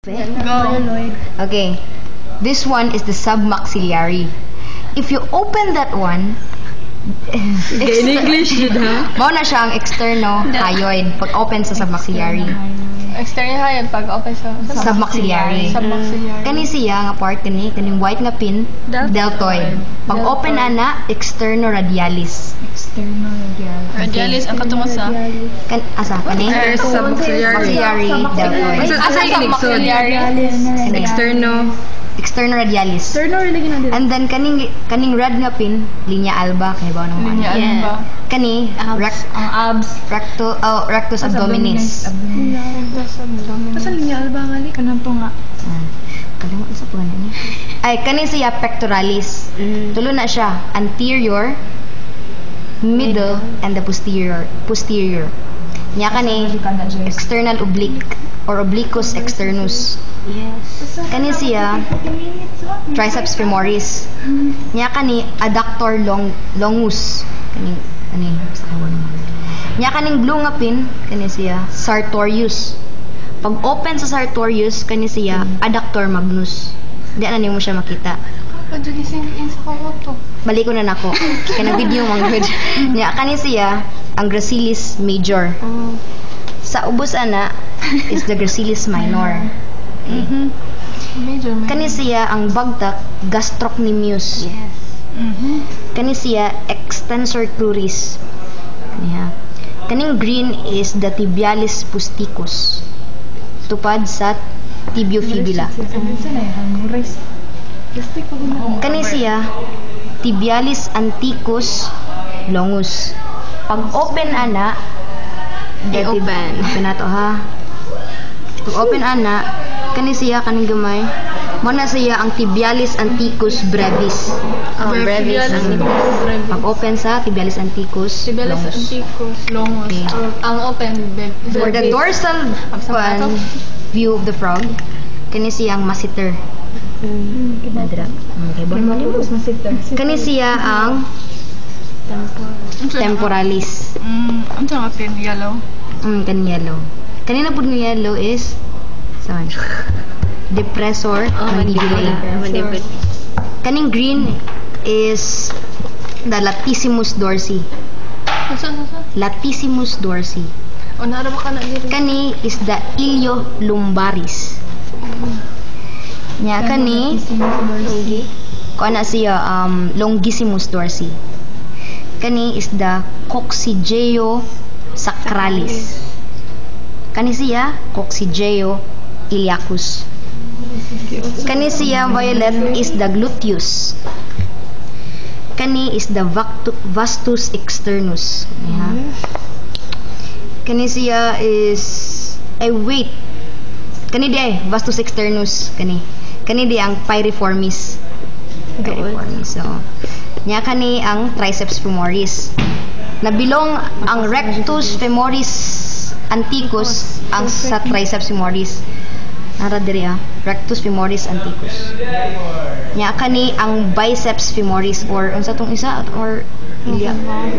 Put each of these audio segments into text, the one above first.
Go. Okay. This one is the submaxillary. If you open that one, In English yun ha? mao na siya ang externo-hyoid pag open sa submaxillary. External hyoid pag open sa Submaxillary. submaxillary. Kani siya nga part kaning white nga pin, deltoid. Pag open ana, externo-radialis. Radialis ang katungod sa Asa kani? submaxillary. Maxillary deltoid. Asa submaxillary? Externo-radialis. And then kaning red nga pin, linya alba kay ba nang Linya alba. Kani abs. rectus abdominis. Asa linya alba ngali kanang to nga. Kalimot isa po ni. Ay kani siya pectoralis. Tulo na siya anterior, middle and the posterior. Nya kani external oblique or obliquus externus. Kani siya triceps femoris. Nya kani adductor longus. Kani sa kawon mo. Nya kaning blue nga pin kani siya sartorius. Pag open sa sartorius kani siya adductor magnus. Di na nimo siya makita. Padulising sa kawoto. Balik ko na nako. Kanang video mang good. Nya kani siya ang gracilis major. Sa ubos ana is the gracilis minor. Major. Kani siya ang bagtak gastrocnemius. Kani siya extensor cruris. Kaniya. Kaning green is the tibialis pusticus. Tupad sa tibiofibula. Kani siya tibialis anticus longus. Pag open ana, open na to ha. Pag open ana, kani siya kaning gamay. Mo na siya ang tibialis anticus brevis. Brevis. Pag open sa tibialis anticus Tibialis longus. anticus longus. Okay. Ang open For the dorsal view of the frog, kani siya ang masseter. Nadra. Okay, kani siya ang temporalis. Ang tawag natin yellow. Kani yellow. Kanina po ni yellow is saan? Depressor mandibular. Kaning green is the latissimus dorsi. Latissimus dorsi. O nara ba ka na dito? Kani is the ilio lumbaris. Nya kani ko na siya longissimus dorsi. Kani is the coccygeal sacralis. Kani siya coccygeal iliacus. Kani siya violet is the gluteus. Kani is the vastus externus. Kani siya is wait. Kani di vastus externus kani di ang piriformis. So nya kani ang triceps femoris. Nabilong ang rectus femoris anticus ang sa triceps femoris. Nara diri rectus femoris anticus. Nya kani ang biceps femoris or unsa tong isa or ilia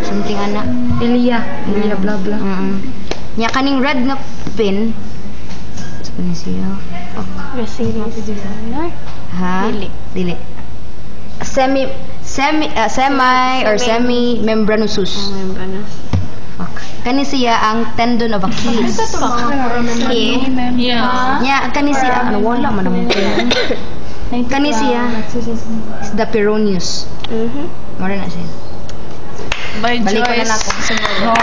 something ana ilia blah blah. Nya kaning red nga pin sa siya. Ha? Dili. Semi or semi membranosus. Kani siya ang tendon of Achilles. Yeah. Nya kani siya wala man mo. Kani siya is the peroneus. Mara na siya. By Balik ko na choice. nako.